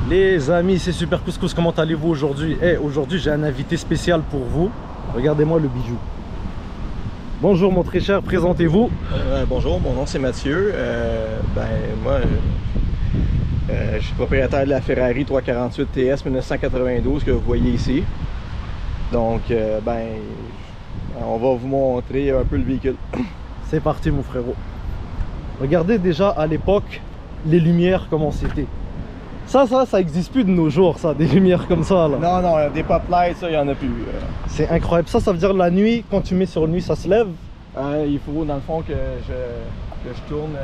Les amis, c'est Super Couscous, comment allez-vous aujourd'hui? Aujourd'hui, j'ai un invité spécial pour vous. Regardez-moi le bijou. Bonjour mon très cher, présentez-vous. Bonjour, mon nom c'est Mathieu. Moi, je suis propriétaire de la Ferrari 348 TS 1992 que vous voyez ici. Donc, on va vous montrer un peu le véhicule. C'est parti mon frérot. Regardez déjà à l'époque les lumières comment c'était. Ça existe plus de nos jours, ça, des lumières comme ça là. Non, des pop lights, ça, il n'y en a plus. C'est incroyable. Ça veut dire la nuit, quand tu mets sur nuit, ça se lève. Il faut dans le fond que je tourne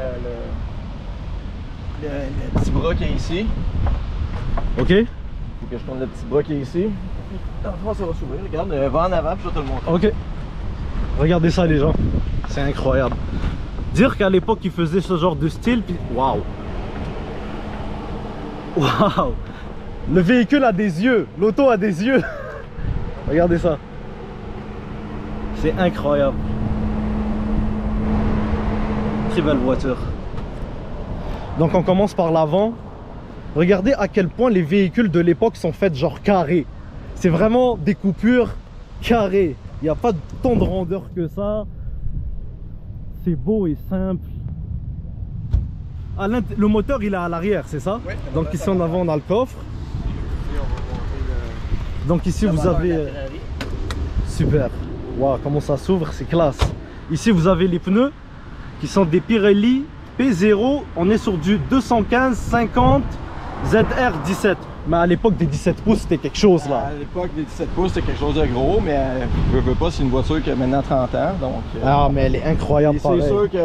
le petit bras qui est ici. Ok. Il faut que je tourne le petit bras qui est ici. Dans le fond, ça va s'ouvrir. Regarde, va en avant, puis je vais te le montrer. Ok. Regardez ça les gens. C'est incroyable. Dire qu'à l'époque, ils faisaient ce genre de style, puis waouh. Waouh. Le véhicule a des yeux. L'auto a des yeux. Regardez ça. C'est incroyable. Très belle voiture. Donc on commence par l'avant. Regardez à quel point les véhicules de l'époque sont faits genre carrés. C'est vraiment des coupures carrées. Il n'y a pas tant de rondeur que ça. C'est beau et simple. Le moteur il est à l'arrière, c'est ça? Oui. Donc ici en avant on a le coffre. Donc ici vous avez... Super. Waouh, comment ça s'ouvre, c'est classe. Ici vous avez les pneus qui sont des Pirelli P0. On est sur du 215/50 ZR17. Mais à l'époque des 17 pouces c'était quelque chose là. À l'époque des 17 pouces c'était quelque chose de gros, mais je veux pas, c'est une voiture qui a maintenant 30 ans. Donc, ah mais elle est incroyable. C'est sûr que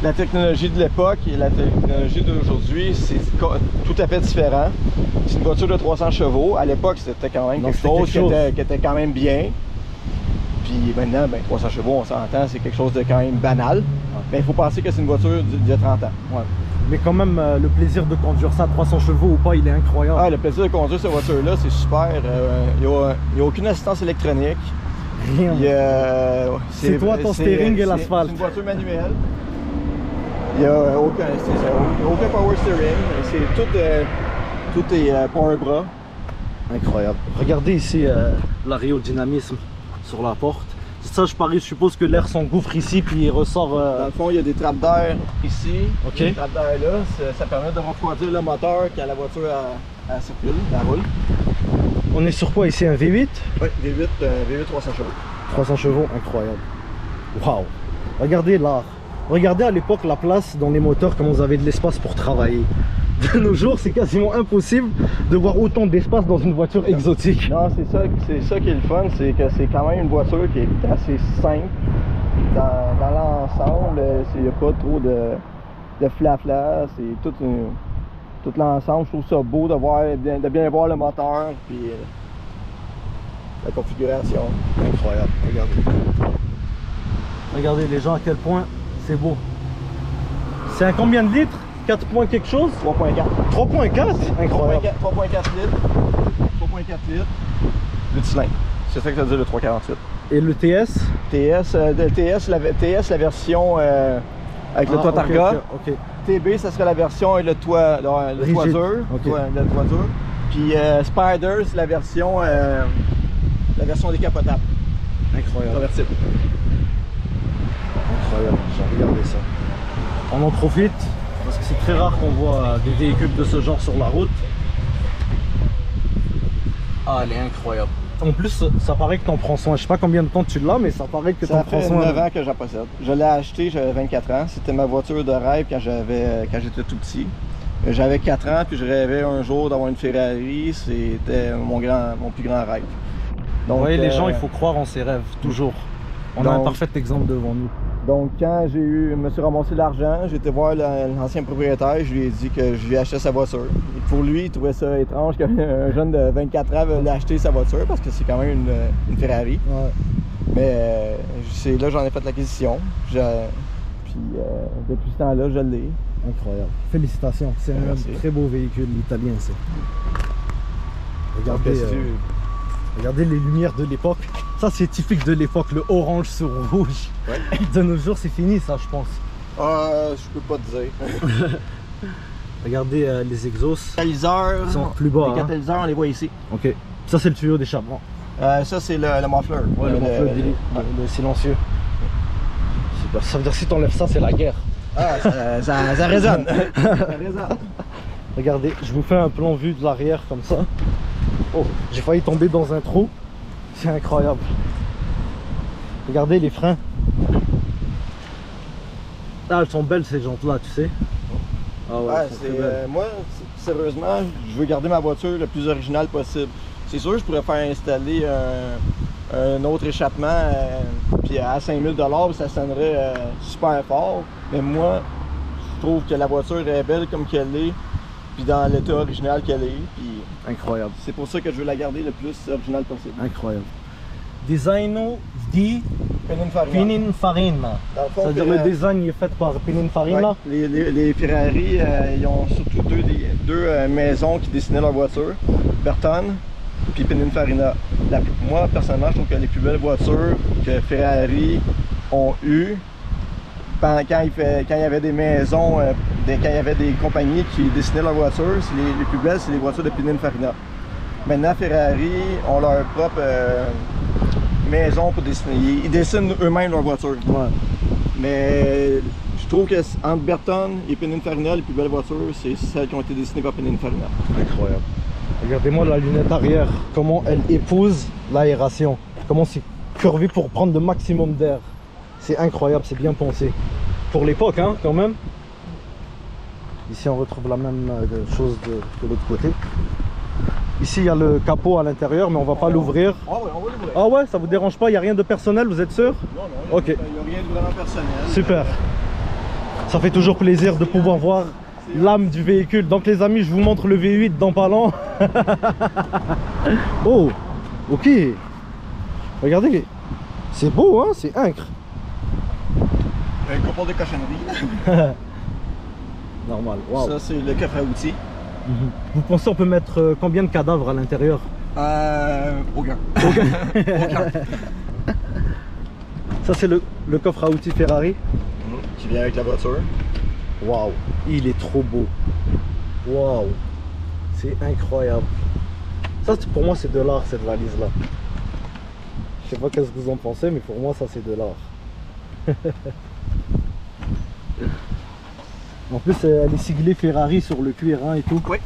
la technologie de l'époque et la technologie d'aujourd'hui, c'est tout à fait différent. C'est une voiture de 300 chevaux. À l'époque, c'était quand même quelque chose qui était quand même bien. Puis maintenant, 300 chevaux, on s'entend, c'est quelque chose de quand même banal. Mais il faut penser que c'est une voiture d'il y a 30 ans. Ouais. Mais quand même, le plaisir de conduire ça à 300 chevaux ou pas, il est incroyable. Ah, le plaisir de conduire cette voiture-là, c'est super. Il n'y a aucune assistance électronique. Rien. C'est toi, ton steering et l'asphalte. C'est une voiture manuelle. Il n'y a aucun power steering. Tout est power bras. Incroyable. Regardez ici l'aérodynamisme sur la porte. Ça, je suppose que l'air s'engouffre ici puis il ressort. Dans le fond, il y a des trappes d'air ici. Ok. Des trappes d'air là. Ça permet de refroidir le moteur quand la voiture circule, elle roule. On est sur quoi ici? Un V8? Oui, V8 300 chevaux. 300 chevaux, incroyable. Waouh. Regardez l'art. Regardez à l'époque la place dans les moteurs, comment vous avez de l'espace pour travailler. De nos jours, c'est quasiment impossible de voir autant d'espace dans une voiture exotique. Non, c'est ça qui est le fun, c'est que c'est quand même une voiture qui est assez simple dans l'ensemble. Il n'y a pas trop de flafla, c'est tout l'ensemble. Je trouve ça beau de bien voir le moteur puis la configuration. Incroyable, regardez. Regardez les gens à quel point c'est beau. C'est un combien de litres? 4 points quelque chose? 3.4. 3.4? Incroyable. 3.4 litres. 3.4 litres. Le cylindre. C'est ça que ça veut dire le 348. Et le TS? TS, la version avec le toit Targa. Okay. TB, ça serait la version avec le toit, le toiture. Okay. La toiture. Puis Spider, c'est la version décapotable. Incroyable. Convertible. Incroyable, j'ai regardé ça. On en profite. Parce que c'est très rare qu'on voit des véhicules de ce genre sur la route. Ah, elle est incroyable. En plus, ça paraît que t'en prends soin. Je sais pas combien de temps tu l'as, mais ça paraît que t'en prends soin. Ça fait 9 ans que j'en possède. Je l'ai acheté, j'avais 24 ans. C'était ma voiture de rêve quand j'étais tout petit. J'avais 4 ans, puis je rêvais un jour d'avoir une Ferrari. C'était mon plus grand rêve. Donc, vous voyez, les gens, il faut croire en ses rêves, toujours. On a un parfait exemple devant nous. Donc quand je me suis ramassé l'argent, j'ai été voir l'ancien propriétaire, je lui ai dit que je lui achetais sa voiture. Et pour lui, il trouvait ça étrange qu'un jeune de 24 ans veuille acheter sa voiture parce que c'est quand même une Ferrari. Ouais. Mais c'est là que j'en ai fait l'acquisition. Puis depuis ce temps-là, je l'ai. Incroyable. Félicitations, c'est un très beau véhicule italien ça. Regardez les lumières de l'époque. Ça c'est typique de l'époque, le orange sur rouge. Ouais. De nos jours c'est fini ça je pense. Je peux pas te dire. Regardez les exhausts. Les catalyseurs sont plus bas. Les catalyseurs, on les voit ici. Ok. Ça, c'est le tuyau d'échappement. Ça, c'est le muffler. Ouais, le muffler, le silencieux. Super. Ça veut dire que si t'enlèves ça, c'est la guerre. Ah, ça résonne. Ça résonne. Regardez, je vous fais un plan vue de l'arrière comme ça. Oh, j'ai failli tomber dans un trou. C'est incroyable. Regardez les freins. Ah, elles sont belles ces jantes là, tu sais. Ah ouais, moi, sérieusement, je veux garder ma voiture le plus originale possible. C'est sûr, je pourrais faire installer un autre échappement, puis à 5000 $, ça sonnerait super fort. Mais moi, je trouve que la voiture est belle comme qu'elle est, puis dans l'état original qu'elle est. Puis incroyable. c'est pour ça que je veux la garder le plus originale possible. Incroyable. Designo di Pininfarina. Ça veut dire le design est fait par Pininfarina. Ouais, les Ferrari, ils ont surtout deux maisons qui dessinaient leur voiture, Bertone puis Pininfarina. Moi, personnellement, je trouve que les plus belles voitures que Ferrari ont eues, quand il y avait des maisons, quand il y avait des compagnies qui dessinaient leurs voitures, les plus belles, c'est les voitures de Pininfarina. Maintenant, Ferrari ont leur propre maison pour dessiner. Ils dessinent eux-mêmes leurs voitures. Ouais. Mais je trouve que entre Bertone et Pininfarina, les plus belles voitures, c'est celles qui ont été dessinées par Pininfarina. Incroyable. Regardez-moi la lunette arrière, comment elle épouse l'aération. Comment c'est curvé pour prendre le maximum d'air. C'est incroyable, c'est bien pensé. Pour l'époque, hein, quand même. Ici, on retrouve la même chose de l'autre côté. Ici, il y a le capot à l'intérieur, mais on va pas l'ouvrir. Ah ouais, on va l'ouvrir. Ah ouais, ça vous dérange pas? Il n'y a rien de personnel, vous êtes sûr? Non, non, ok. Il n'y a rien de vraiment personnel. Super. Ça fait toujours plaisir de pouvoir voir l'âme du véhicule. Donc les amis, je vous montre le V8 dans pas long. Oh, ok. Regardez, c'est beau, hein, c'est incre. Un couple de cochonneries. Normal, wow. Ça, c'est le coffre à outils. Vous pensez on peut mettre combien de cadavres à l'intérieur? Aucun. Aucun. Ça c'est le coffre à outils Ferrari. Qui vient avec la voiture. Waouh, il est trop beau. Waouh, c'est incroyable. Ça pour moi c'est de l'art cette valise là. Je sais pas qu'est-ce que vous en pensez, mais pour moi ça c'est de l'art. En plus elle est siglée Ferrari sur le cuir hein, et tout. Oui.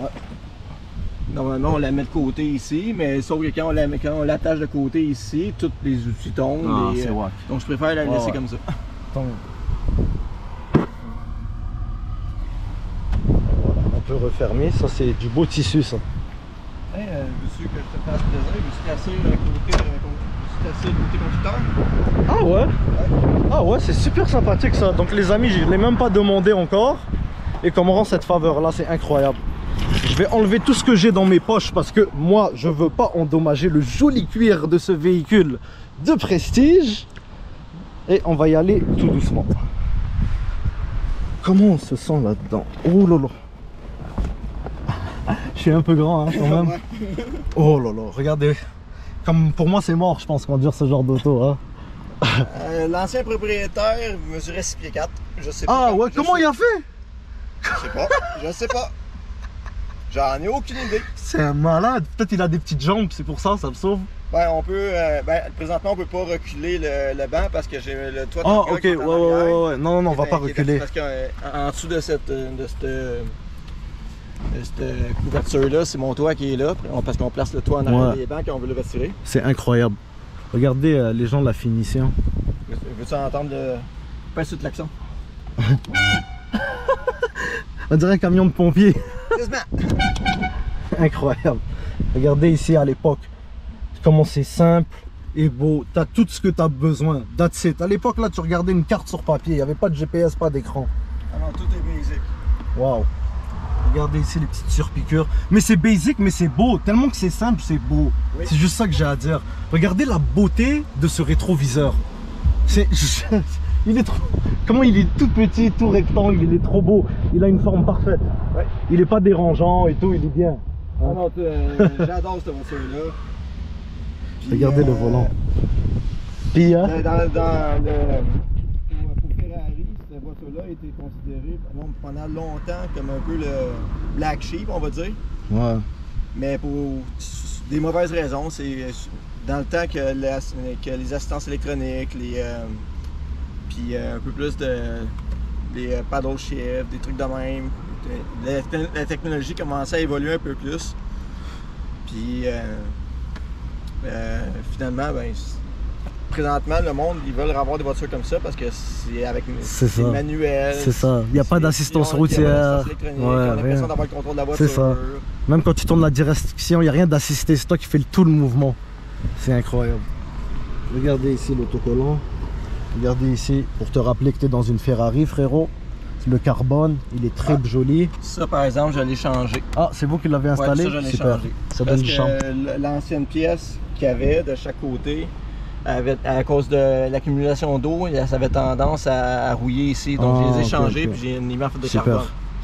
Ouais. Normalement on la met de côté ici, mais sauf que quand on l'attache de côté ici, tous les outils tombent. Ah, et, donc je préfère la laisser comme ça. Voilà, on peut refermer, ça c'est du beau tissu ça. Hey, veux-tu que je te fasse plaisir? Veux-tu casser le côté conducteur? Ah ouais? Ah ouais, c'est super sympathique ça. Donc les amis, je ne l'ai même pas demandé encore. Et comme on rend cette faveur là, c'est incroyable. Je vais enlever tout ce que j'ai dans mes poches parce que moi, je veux pas endommager le joli cuir de ce véhicule de prestige. Et on va y aller tout doucement. Comment on se sent là-dedans? Oh là là. Je suis un peu grand hein, quand même. Oh là là, regardez. Comme pour moi c'est mort je pense conduire ce genre d'auto hein. L'ancien propriétaire mesurait 6 pieds 4. Je sais pas. Ah ouais, comment il a fait? Je sais pas. Je sais pas. J'en ai aucune idée. C'est un malade. Peut-être il a des petites jambes, c'est pour ça, ça me sauve. Ben on peut. Présentement on peut pas reculer le banc parce que j'ai le toit de oh ok, ouais. Non, on va pas reculer. Parce qu'en dessous de cette couverture là, c'est mon toit qui est là. Parce qu'on place le toit en arrière des bancs quand on veut le retirer. C'est incroyable. Regardez les gens de la finition. Veux-tu entendre le. Pas sur le klaxon. On dirait un camion de pompier. Quasiment. Incroyable. Regardez ici à l'époque. Comment c'est simple et beau. Tu as tout ce que tu as besoin. That's it. À l'époque là, tu regardais une carte sur papier. Il n'y avait pas de GPS, pas d'écran. Ah non, tout est basic. Waouh. Regardez ici les petites surpiqûres. Mais c'est basic, mais c'est beau. Tellement que c'est simple, c'est beau. Oui. C'est juste ça que j'ai à dire. Regardez la beauté de ce rétroviseur. C'est... Il est trop... Comment il est tout petit, tout rectangle, il est trop beau. Il a une forme parfaite. Ouais. Il est pas dérangeant et tout, il est bien. Ah non, j'adore cette voiture-là. Regardez le volant. Puis, hein? Pour Ferrari, cette voiture-là, voiture-là a été considérée pendant longtemps comme un peu le black sheep, on va dire. Ouais. Mais pour des mauvaises raisons. C'est dans le temps que les assistances électroniques, puis un peu plus des paddle shift, des trucs de même. La technologie commençait à évoluer un peu plus. Puis finalement, ben, présentement, le monde, ils veulent avoir des voitures comme ça parce que c'est avec des manuels. C'est ça. Il n'y a pas d'assistance routière. On a l'impression d'avoir le contrôle de la voiture. C'est ça. Même quand tu tournes la direction, il n'y a rien d'assisté. C'est toi qui fais tout le mouvement. C'est incroyable. Regardez ici l'autocollant. Regardez ici pour te rappeler que tu es dans une Ferrari, frérot. Le carbone, il est très joli. Ça, par exemple, je l'ai changé. Ah, c'est vous qui l'avez installé? Ouais, ça, je l'ai changé. Ça donne du champ. L'ancienne pièce qu'il y avait de chaque côté, à cause de l'accumulation d'eau, ça avait tendance à rouiller ici. Donc, je les ai changés, puis j'ai mis en fait de carbone.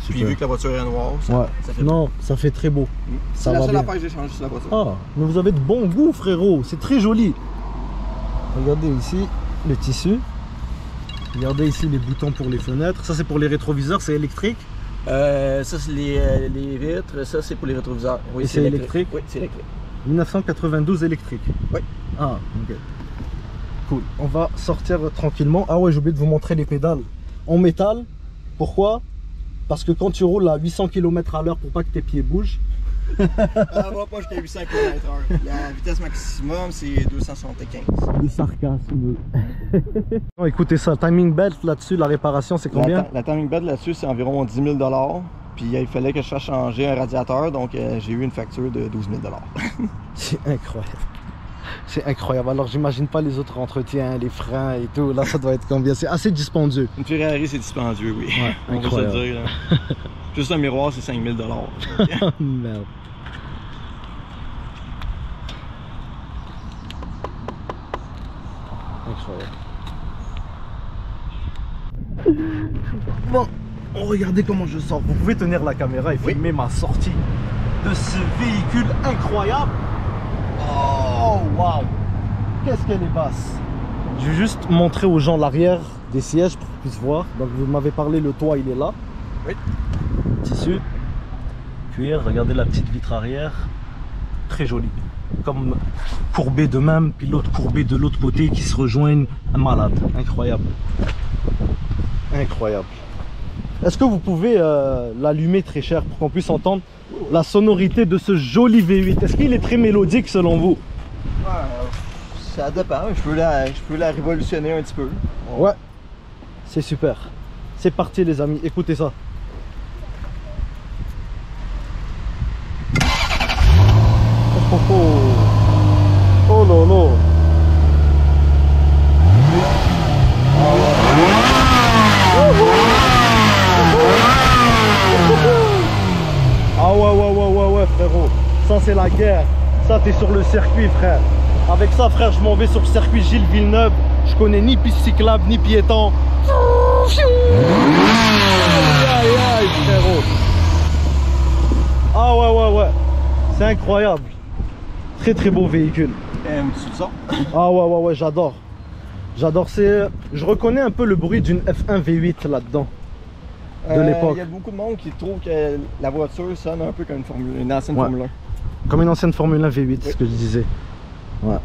Puis vu que la voiture est noire, ça fait beau. Ça fait très beau. C'est la seule affaire que j'ai changé sur la voiture. Ah, mais vous avez de bon goût, frérot. C'est très joli. Regardez ici le tissu. Regardez ici les boutons pour les fenêtres. Ça, c'est pour les rétroviseurs, c'est électrique? Ça, c'est les vitres. Ça, c'est pour les rétroviseurs. Oui, c'est électrique? Oui, c'est électrique. 1992 électrique? Oui. Ah, ok. Cool. On va sortir tranquillement. Ah ouais, j'ai oublié de vous montrer les pédales. En métal. Pourquoi? Parce que quand tu roules à 800 km/h pour pas que tes pieds bougent. Ah, va pas jusqu'à 800 km/h. La vitesse maximum, c'est 275. Le sarcasme. Non, écoutez ça, timing belt là-dessus, la réparation, c'est combien? La timing belt là-dessus, c'est environ 10 000 $. Puis il fallait que je fasse changer un radiateur, donc j'ai eu une facture de 12 000 $. C'est incroyable. C'est incroyable. Alors j'imagine pas les autres entretiens, les freins et tout. Là, ça doit être combien? C'est assez dispendieux. Une Ferrari, c'est dispendieux, oui. Ouais, on va se le dire. Là. Juste un miroir, c'est 5 000 $. Merde. Incroyable. Bon, regardez comment je sors. Vous pouvez tenir la caméra et filmer ma sortie de ce véhicule incroyable. Oh, waouh! Qu'est-ce qu'elle est basse! Je vais juste montrer aux gens l'arrière des sièges pour qu'ils puissent voir. Donc, vous m'avez parlé, le toit, il est là. Oui. Tissu. Cuir, regardez la petite vitre arrière. Très jolie. Comme courbé de même, puis l'autre courbé de l'autre côté qui se rejoignent. Malade. Incroyable. Incroyable. Est-ce que vous pouvez l'allumer très cher pour qu'on puisse entendre la sonorité de ce joli V8? Est-ce qu'il est très mélodique selon vous? Ça dépend, je peux la révolutionner un petit peu. Ouais, c'est super. C'est parti les amis, écoutez ça. Oh oh oh, oh lolo. Ah ouais frérot, ça c'est la guerre. Ça t'es sur le circuit frère. Avec ça frère, je m'en vais sur le circuit Gilles Villeneuve. Je connais ni piste cyclable ni piéton. Aïe aïe frérot. Ah ouais. C'est incroyable. Très très beau véhicule. Tu ça? Ah ouais, j'adore. J'adore. Je reconnais un peu le bruit d'une F1 V8 là-dedans. De l'époque. Il y a beaucoup de monde qui trouve que la voiture sonne un peu comme une ancienne Formule 1. Comme une ancienne Formule 1 V8, c'est ce que je disais. Ouais.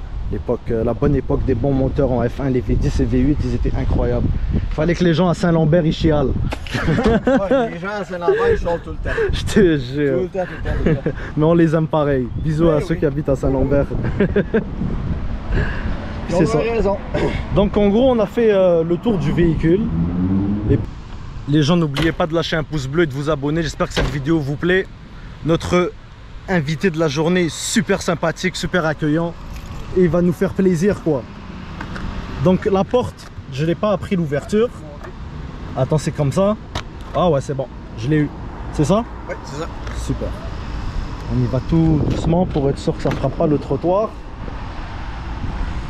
La bonne époque des bons moteurs en F1, les V10 et V8, ils étaient incroyables. Fallait que les gens à Saint-Lambert ils chialent. Ouais, les gens à Saint-Lambert ils chialent tout le temps. Je te jure. Tout le temps. Mais on les aime pareil. Bisous à ceux qui habitent à Saint-Lambert. C'est ça. Raison. Donc en gros on a fait le tour du véhicule. Et les gens, n'oubliez pas de lâcher un pouce bleu et de vous abonner. J'espère que cette vidéo vous plaît. Notre invité de la journée, super sympathique, super accueillant. Et il va nous faire plaisir quoi. Donc la porte, je n'ai pas appris l'ouverture. Attends, c'est comme ça. Ah ouais, c'est bon, je l'ai eu. C'est ça? Oui, c'est ça. Super. On y va tout doucement pour être sûr que ça ne frappe pas le trottoir.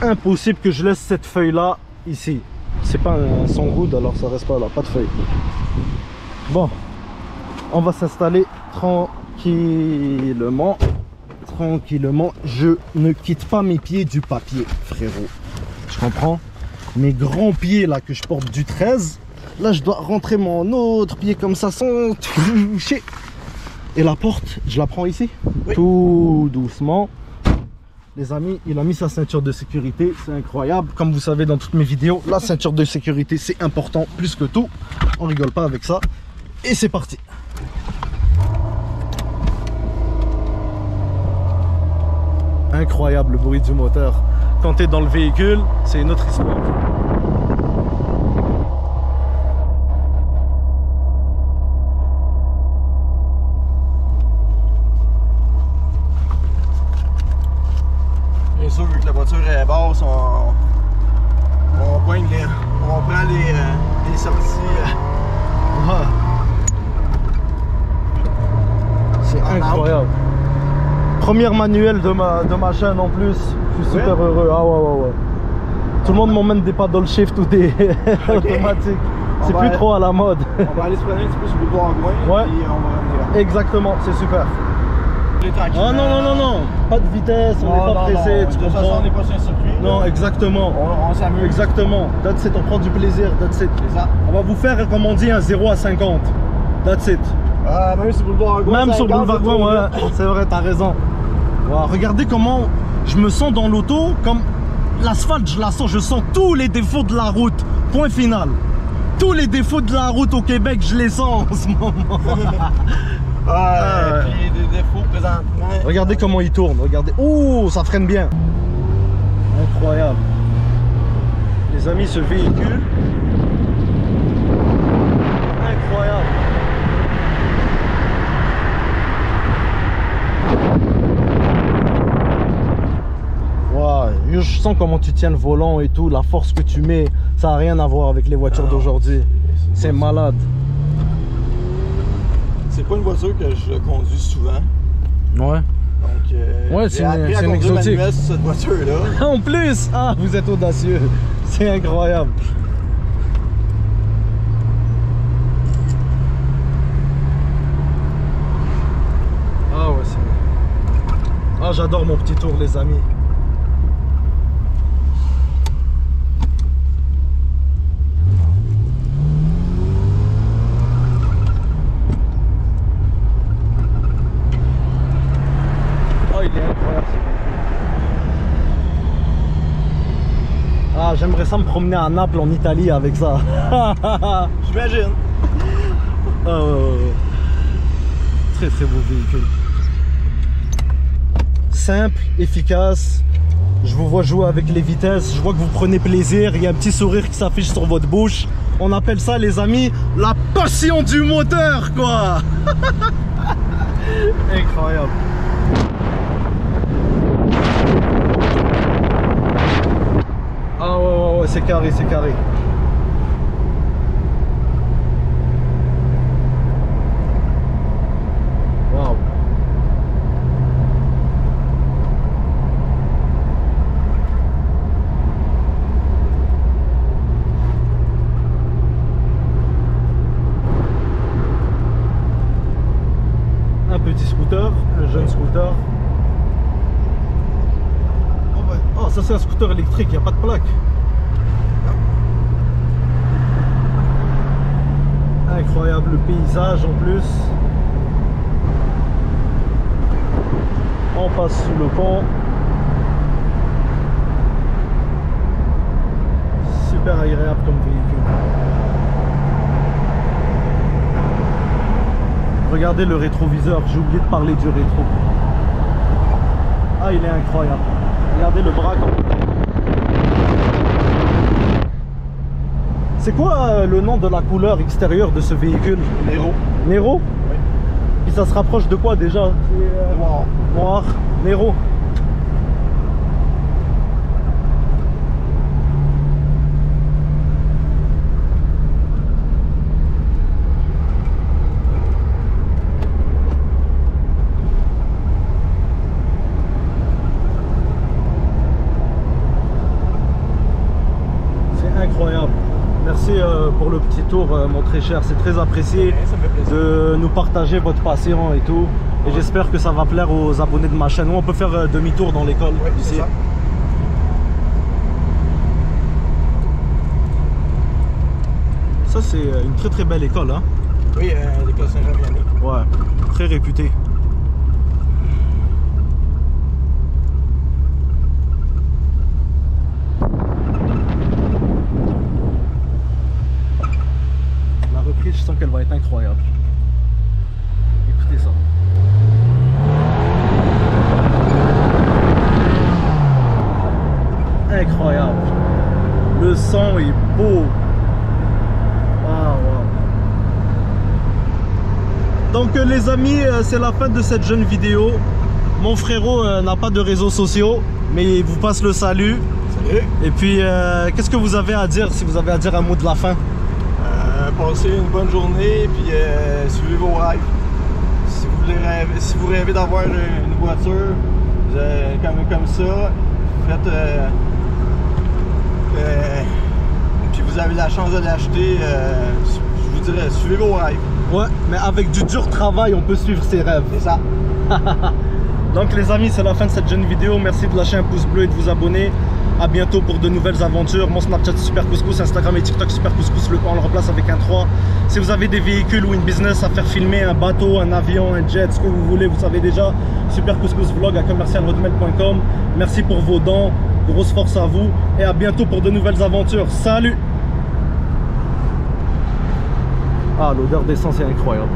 Impossible que je laisse cette feuille là ici. C'est pas un Songood, alors ça reste pas là, pas de feuille. Bon, on va s'installer tranquillement. Tranquillement, je ne quitte pas mes pieds du papier, frérot. Je comprends. Mes grands pieds là que je porte du 13, Là, je dois rentrer mon autre pied comme ça sans toucher. Et la porte, je la prends ici, oui. Tout doucement. Les amis, il a mis sa ceinture de sécurité, c'est incroyable. Comme vous savez dans toutes mes vidéos, la ceinture de sécurité, c'est important plus que tout. On rigole pas avec ça. Et c'est parti. Incroyable le bruit du moteur. Quand tu es dans le véhicule, c'est une autre histoire. Bien sûr, vu que la voiture est basse, on prend les sorties. Ah. C'est incroyable. Première manuelle de ma chaîne en plus. Je suis super heureux. Ah ouais. Tout le monde m'emmène des paddle shift ou des automatiques. C'est plus trop à la mode. On va aller se promener un petit peu sur le boulevard Gouin. Ouais. Et on va revenir. Exactement, c'est super. Oh non, pas de vitesse, on n'est pas pressé, tu comprends. De toute façon, on n'est pas sur un circuit. Non, exactement. On s'amuse. Exactement. That's it, on prend du plaisir, that's it. C'est ça. On va vous faire, comme on dit, un 0 à 50. That's it. Même sur le boulevard Gouin. Même sur le boulevard Gouin, ouais, c'est vrai, t'as raison. Wow, regardez comment je me sens dans l'auto, comme l'asphalte, je sens tous les défauts de la route. Point final. Tous les défauts de la route au Québec, je les sens en ce moment. Puis des défauts présentement. Regardez comment il tourne, regardez. Oh, ça freine bien. Incroyable. Les amis, ce véhicule. Incroyable. Wow, je sens comment tu tiens le volant et tout, la force que tu mets, ça n'a rien à voir avec les voitures d'aujourd'hui. C'est malade. C'est pas une voiture que je conduis souvent. Ouais. Donc, ouais, c'est une exotique. Sur cette voiture-là. En plus, ah, vous êtes audacieux. C'est incroyable. Ah ouais, c'est... Ah, j'adore mon petit tour, les amis. Ah, j'aimerais ça me promener à Naples en Italie avec ça. J'imagine. Très très beau véhicule. Simple, efficace. Je vous vois jouer avec les vitesses. Je vois que vous prenez plaisir. Il y a un petit sourire qui s'affiche sur votre bouche. On appelle ça, les amis, la passion du moteur, quoi. Incroyable. Ah ouais, c'est carré, c'est carré. Waouh. Un petit scooter, un jeune scooter. Oh, ça c'est un scooter électrique, il n'y a pas de plaque. Incroyable le paysage en plus. On passe sous le pont. Super agréable comme véhicule. Regardez le rétroviseur, j'ai oublié de parler du rétro. Ah, il est incroyable. Regardez le bras. C'est quoi le nom de la couleur extérieure de ce véhicule? Nero. Nero? Oui. Et ça se rapproche de quoi déjà? Noir. Noir. Nero. Incroyable. Merci pour le petit tour, mon très cher. C'est très apprécié de nous partager votre passion et tout. Et j'espère que ça va plaire aux abonnés de ma chaîne. On peut faire demi-tour dans l'école ici. Ça, c'est une très très belle école, hein? Oui, l'école Saint-Jean-Vianney. Ouais, très réputée. La reprise, je sens qu'elle va être incroyable. Écoutez ça. Incroyable. Le son est beau. Donc les amis, c'est la fin de cette jeune vidéo. Mon frérot n'a pas de réseaux sociaux, mais il vous passe le salut. Salut. Et puis, qu'est-ce que vous avez à dire, si vous avez à dire un mot de la fin? Passez une bonne journée et puis suivez vos rêves. Si vous rêvez d'avoir une voiture comme ça, faites... puis vous avez la chance de l'acheter, je vous dirais, suivez vos rêves. Ouais, mais avec du dur travail, on peut suivre ses rêves. C'est ça. Donc les amis, c'est la fin de cette jeune vidéo. Merci de lâcher un pouce bleu et de vous abonner. A bientôt pour de nouvelles aventures. Mon Snapchat Super Couscous, Instagram et TikTok Super Couscous, on le remplace avec un 3. Si vous avez des véhicules ou une business à faire filmer, un bateau, un avion, un jet, ce que vous voulez, vous savez déjà, Super Couscous Vlog à commercial.hotmail.com. Merci pour vos dons, grosse force à vous et à bientôt pour de nouvelles aventures. Salut! Ah, l'odeur d'essence est incroyable.